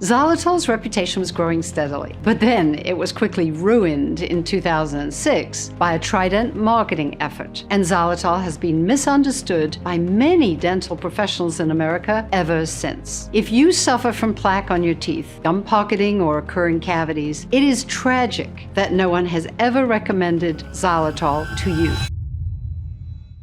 Xylitol's reputation was growing steadily, but then it was quickly ruined in 2006 by a Trident marketing effort, and xylitol has been misunderstood by many dental professionals in America ever since. If you suffer from plaque on your teeth, gum pocketing, or occurring cavities, it is tragic that no one has ever recommended xylitol to you.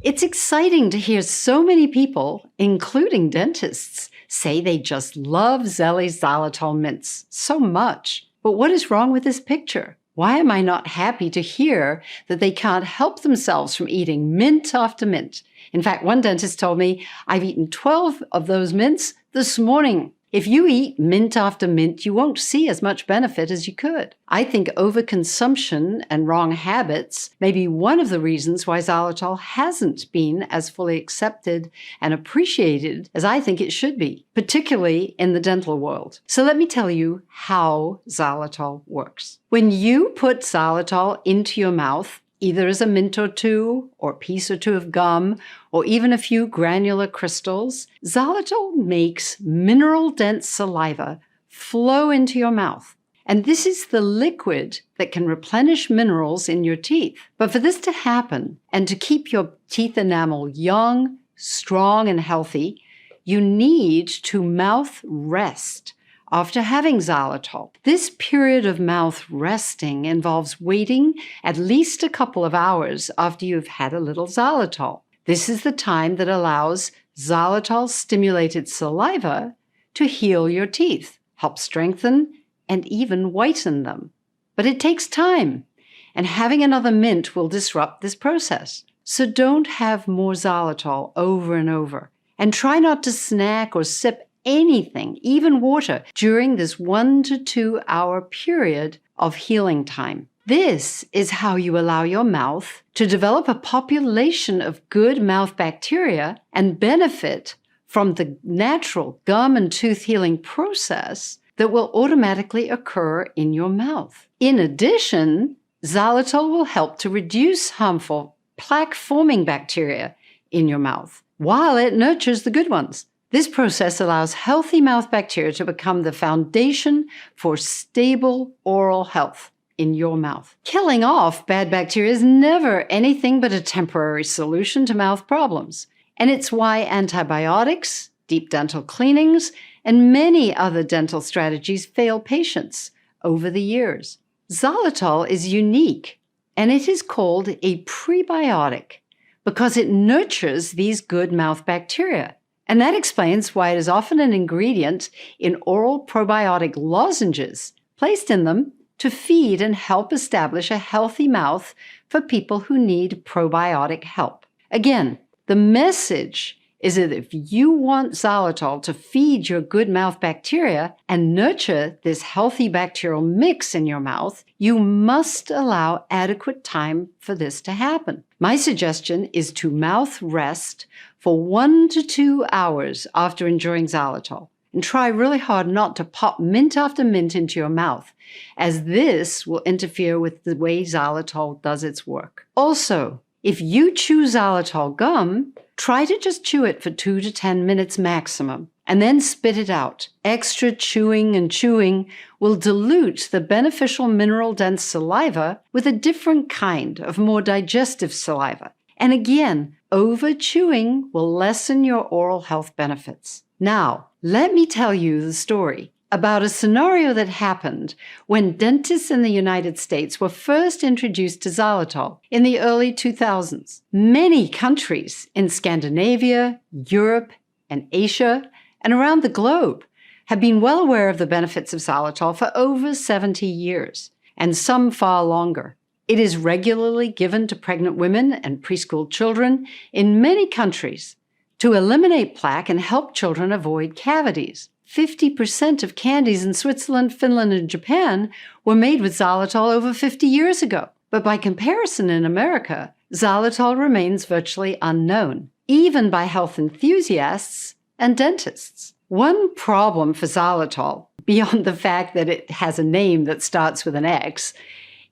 It's exciting to hear so many people, including dentists, say they just love Zelly's xylitol mints so much. But what is wrong with this picture? Why am I not happy to hear that they can't help themselves from eating mint after mint? In fact, one dentist told me, I've eaten 12 of those mints this morning. If you eat mint after mint, you won't see as much benefit as you could. I think overconsumption and wrong habits may be one of the reasons why xylitol hasn't been as fully accepted and appreciated as I think it should be, particularly in the dental world. So let me tell you how xylitol works. When you put xylitol into your mouth, either as a mint or two, or a piece or two of gum, or even a few granular crystals, xylitol makes mineral-dense saliva flow into your mouth. And this is the liquid that can replenish minerals in your teeth. But for this to happen, and to keep your teeth enamel young, strong, and healthy, you need to mouth rest after having xylitol. This period of mouth resting involves waiting at least a couple of hours after you've had a little xylitol. This is the time that allows xylitol-stimulated saliva to heal your teeth, help strengthen, and even whiten them. But it takes time, and having another mint will disrupt this process. So don't have more xylitol over and over. And try not to snack or sip anything, even water, during this 1 to 2 hour period of healing time. This is how you allow your mouth to develop a population of good mouth bacteria and benefit from the natural gum and tooth healing process that will automatically occur in your mouth. In addition, xylitol will help to reduce harmful plaque-forming bacteria in your mouth, while it nurtures the good ones. This process allows healthy mouth bacteria to become the foundation for stable oral health in your mouth. Killing off bad bacteria is never anything but a temporary solution to mouth problems. And it's why antibiotics, deep dental cleanings, and many other dental strategies fail patients over the years. Xylitol is unique, and it is called a prebiotic because it nurtures these good mouth bacteria. And that explains why it is often an ingredient in oral probiotic lozenges placed in them to feed and help establish a healthy mouth for people who need probiotic help. Again, the message is that if you want xylitol to feed your good mouth bacteria and nurture this healthy bacterial mix in your mouth, you must allow adequate time for this to happen. My suggestion is to mouth rest for 1 to 2 hours after enjoying xylitol. And try really hard not to pop mint after mint into your mouth, as this will interfere with the way xylitol does its work. Also, if you chew xylitol gum, try to just chew it for 2 to 10 minutes maximum, and then spit it out. Extra chewing and chewing will dilute the beneficial mineral-dense saliva with a different kind of more digestive saliva. And again, over-chewing will lessen your oral health benefits. Now, let me tell you the story about a scenario that happened when dentists in the United States were first introduced to xylitol in the early 2000s. Many countries in Scandinavia, Europe, and Asia, and around the globe have been well aware of the benefits of xylitol for over 70 years, and some far longer. It is regularly given to pregnant women and preschool children in many countries to eliminate plaque and help children avoid cavities. 50% of candies in Switzerland, Finland, and Japan were made with xylitol over 50 years ago. But by comparison in America, xylitol remains virtually unknown, even by health enthusiasts and dentists. One problem for xylitol, beyond the fact that it has a name that starts with an X,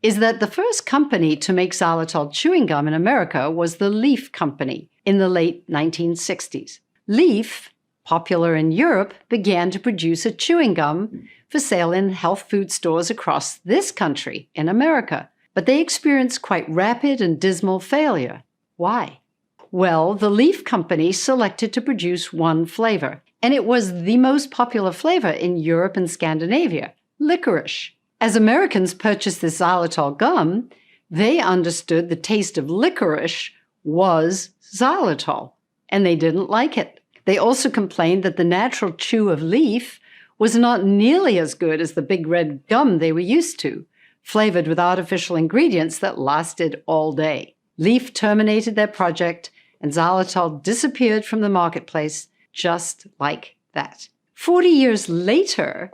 is that the first company to make xylitol chewing gum in America was the Leaf Company in the late 1960s. Leaf popular in Europe, began to produce a chewing gum for sale in health food stores across this country in America. But they experienced quite rapid and dismal failure. Why? Well, the Leaf Company selected to produce one flavor, and it was the most popular flavor in Europe and Scandinavia, licorice. As Americans purchased this xylitol gum, they understood the taste of licorice was xylitol, and they didn't like it. They also complained that the natural chew of leaf was not nearly as good as the big red gum they were used to, flavored with artificial ingredients that lasted all day. Leaf terminated their project, and xylitol disappeared from the marketplace just like that. 40 years later,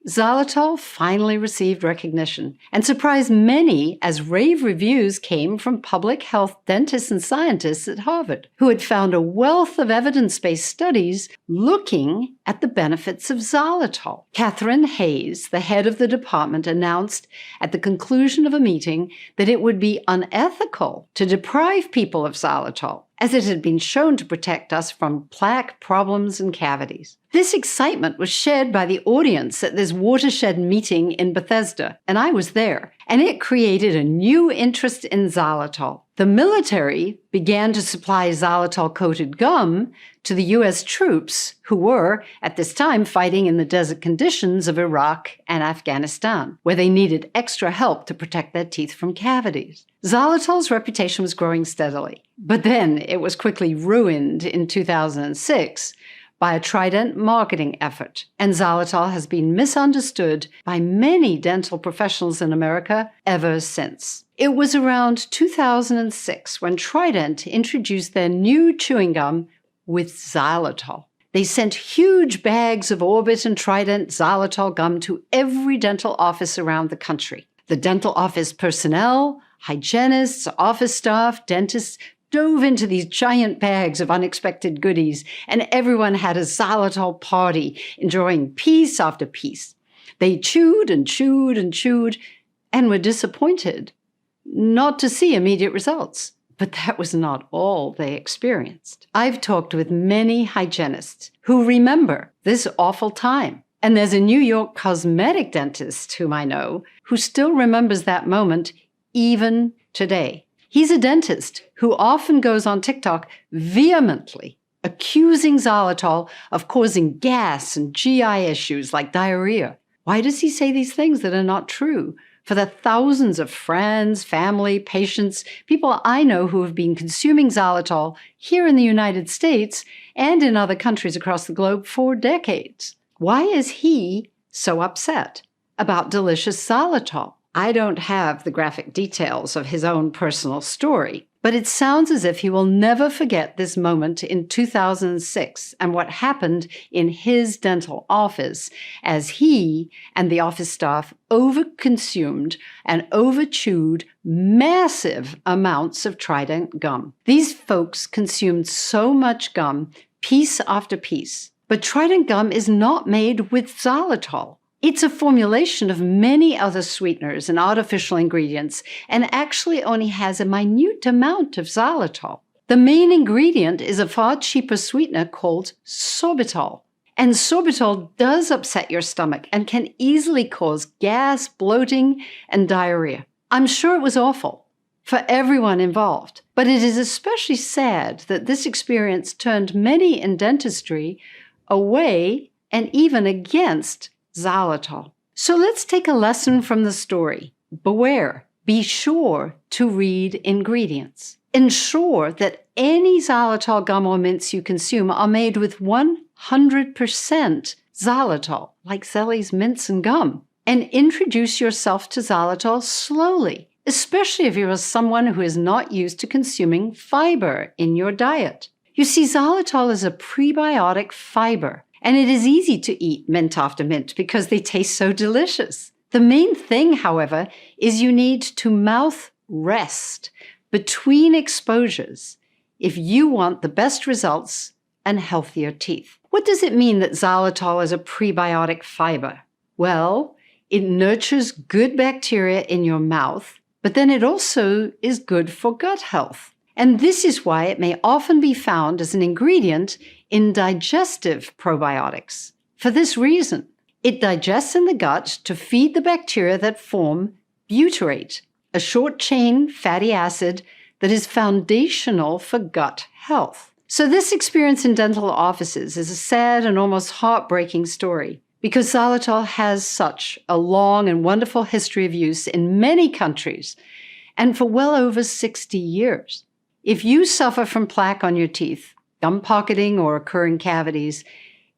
xylitol finally received recognition and surprised many as rave reviews came from public health dentists and scientists at Harvard, who had found a wealth of evidence-based studies looking at the benefits of xylitol. Catherine Hayes, the head of the department, announced at the conclusion of a meeting that it would be unethical to deprive people of xylitol, as it had been shown to protect us from plaque problems and cavities. This excitement was shared by the audience at this watershed meeting in Bethesda, and I was there, and it created a new interest in xylitol. The military began to supply xylitol-coated gum to the U.S. troops who were, at this time, fighting in the desert conditions of Iraq and Afghanistan, where they needed extra help to protect their teeth from cavities. Xylitol's reputation was growing steadily, but then it was quickly ruined in 2006 by a Trident marketing effort, and xylitol has been misunderstood by many dental professionals in America ever since. It was around 2006 when Trident introduced their new chewing gum with xylitol. They sent huge bags of Orbit and Trident xylitol gum to every dental office around the country. The dental office personnel, hygienists, office staff, dentists, dove into these giant bags of unexpected goodies, and everyone had a xylitol party, enjoying piece after piece. They chewed and chewed and chewed, and were disappointed not to see immediate results. But that was not all they experienced. I've talked with many hygienists who remember this awful time. And there's a New York cosmetic dentist whom I know who still remembers that moment even today. He's a dentist who often goes on TikTok vehemently accusing xylitol of causing gas and GI issues like diarrhea. Why does he say these things that are not true? For the thousands of friends, family, patients, people I know who have been consuming xylitol here in the United States and in other countries across the globe for decades. Why is he so upset about delicious xylitol? I don't have the graphic details of his own personal story, but it sounds as if he will never forget this moment in 2006 and what happened in his dental office as he and the office staff overconsumed and overchewed massive amounts of Trident gum. These folks consumed so much gum, piece after piece. But Trident gum is not made with xylitol. It's a formulation of many other sweeteners and artificial ingredients, and actually only has a minute amount of xylitol. The main ingredient is a far cheaper sweetener called sorbitol. And sorbitol does upset your stomach and can easily cause gas, bloating, and diarrhea. I'm sure it was awful for everyone involved, but it is especially sad that this experience turned many in dentistry away and even against xylitol. So let's take a lesson from the story. Beware. Be sure to read ingredients. Ensure that any xylitol gum or mints you consume are made with 100% xylitol, like Zelly's mints and gum. And introduce yourself to xylitol slowly, especially if you're someone who is not used to consuming fiber in your diet. You see, xylitol is a prebiotic fiber, and it is easy to eat mint after mint because they taste so delicious. The main thing, however, is you need to mouth rest between exposures if you want the best results and healthier teeth. What does it mean that xylitol is a prebiotic fiber? Well, it nurtures good bacteria in your mouth, but then it also is good for gut health. And this is why it may often be found as an ingredient in digestive probiotics. For this reason, it digests in the gut to feed the bacteria that form butyrate, a short-chain fatty acid that is foundational for gut health. So this experience in dental offices is a sad and almost heartbreaking story because xylitol has such a long and wonderful history of use in many countries and for well over 60 years. If you suffer from plaque on your teeth, gum pocketing, or occurring cavities,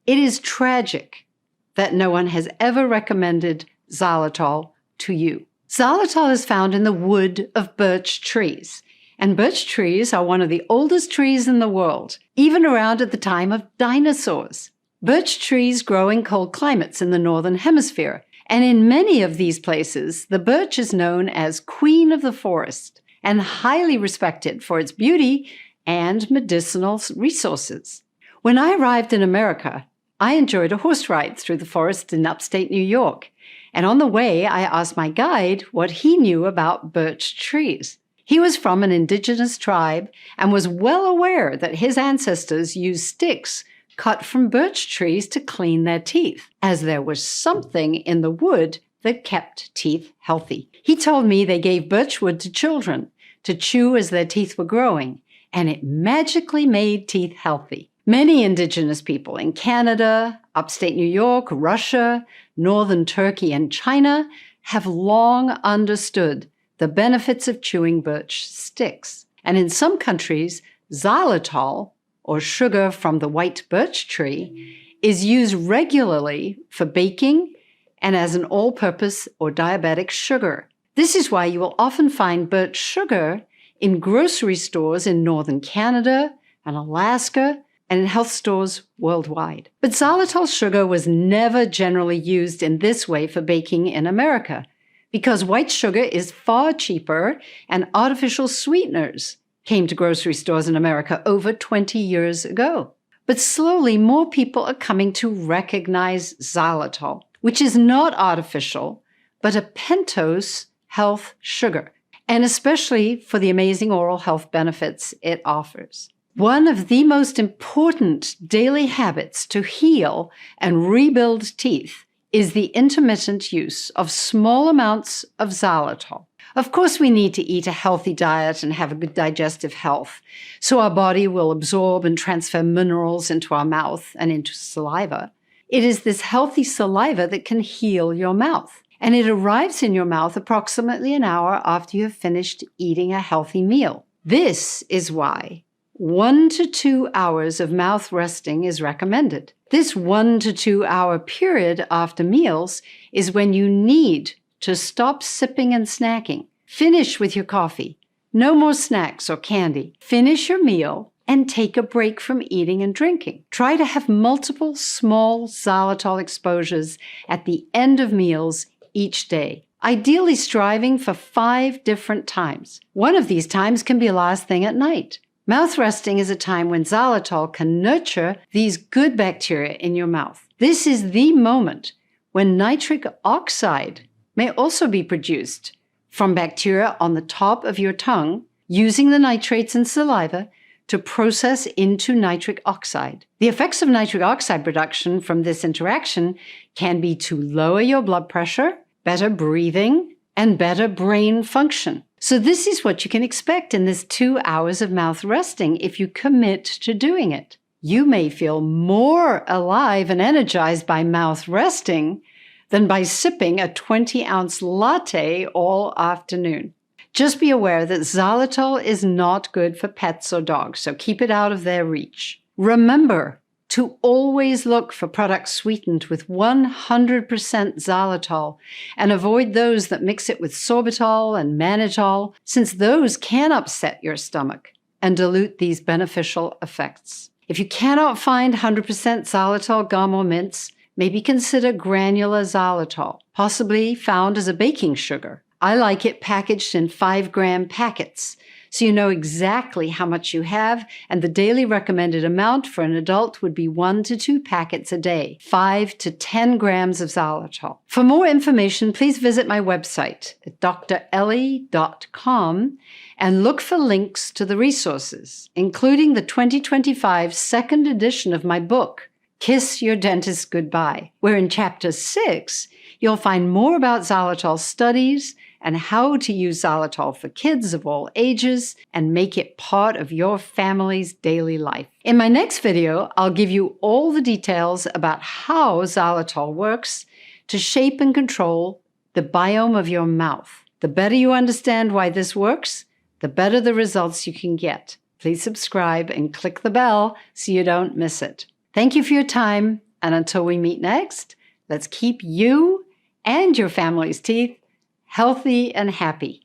it is tragic that no one has ever recommended xylitol to you. Xylitol is found in the wood of birch trees, and birch trees are one of the oldest trees in the world, even around at the time of dinosaurs. Birch trees grow in cold climates in the northern hemisphere, and in many of these places, the birch is known as queen of the forest and highly respected for its beauty and medicinal resources. When I arrived in America, I enjoyed a horse ride through the forest in upstate New York, and on the way, I asked my guide what he knew about birch trees. He was from an indigenous tribe and was well aware that his ancestors used sticks cut from birch trees to clean their teeth, as there was something in the wood that kept teeth healthy. He told me they gave birchwood to children to chew as their teeth were growing, and it magically made teeth healthy. Many indigenous people in Canada, upstate New York, Russia, northern Turkey, and China have long understood the benefits of chewing birch sticks. And in some countries, xylitol, or sugar from the white birch tree, is used regularly for baking and as an all-purpose or diabetic sugar. This is why you will often find birch sugar in grocery stores in northern Canada and Alaska and in health stores worldwide. But xylitol sugar was never generally used in this way for baking in America because white sugar is far cheaper and artificial sweeteners came to grocery stores in America over 20 years ago. But slowly, more people are coming to recognize xylitol, which is not artificial, but a pentose health sugar, and especially for the amazing oral health benefits it offers. One of the most important daily habits to heal and rebuild teeth is the intermittent use of small amounts of xylitol. Of course, we need to eat a healthy diet and have a good digestive health, so our body will absorb and transfer minerals into our mouth and into saliva. It is this healthy saliva that can heal your mouth, and it arrives in your mouth approximately an hour after you have finished eating a healthy meal. This is why 1 to 2 hours of mouth resting is recommended. This 1 to 2 hour period after meals is when you need to stop sipping and snacking. Finish with your coffee. No more snacks or candy. Finish your meal and take a break from eating and drinking. Try to have multiple small xylitol exposures at the end of meals each day, ideally striving for 5 different times. One of these times can be last thing at night. Mouth resting is a time when xylitol can nurture these good bacteria in your mouth. This is the moment when nitric oxide may also be produced from bacteria on the top of your tongue, using the nitrates in saliva to process into nitric oxide. The effects of nitric oxide production from this interaction can be to lower your blood pressure, better breathing, and better brain function. So this is what you can expect in this 2 hours of mouth resting if you commit to doing it. You may feel more alive and energized by mouth resting than by sipping a 20-ounce latte all afternoon. Just be aware that xylitol is not good for pets or dogs, so keep it out of their reach. Remember to always look for products sweetened with 100% xylitol and avoid those that mix it with sorbitol and mannitol, since those can upset your stomach and dilute these beneficial effects. If you cannot find 100% xylitol gum or mints, maybe consider granular xylitol, possibly found as a baking sugar. I like it packaged in 5-gram packets, so you know exactly how much you have, and the daily recommended amount for an adult would be 1 to 2 packets a day, 5 to 10 grams of xylitol. For more information, please visit my website at drellie.com and look for links to the resources, including the 2025 second edition of my book, Kiss Your Dentist Goodbye, where in Chapter 6, you'll find more about xylitol studies and how to use xylitol for kids of all ages and make it part of your family's daily life. In my next video, I'll give you all the details about how xylitol works to shape and control the biome of your mouth. The better you understand why this works, the better the results you can get. Please subscribe and click the bell so you don't miss it. Thank you for your time, and until we meet next, let's keep you and your family's teeth healthy and happy.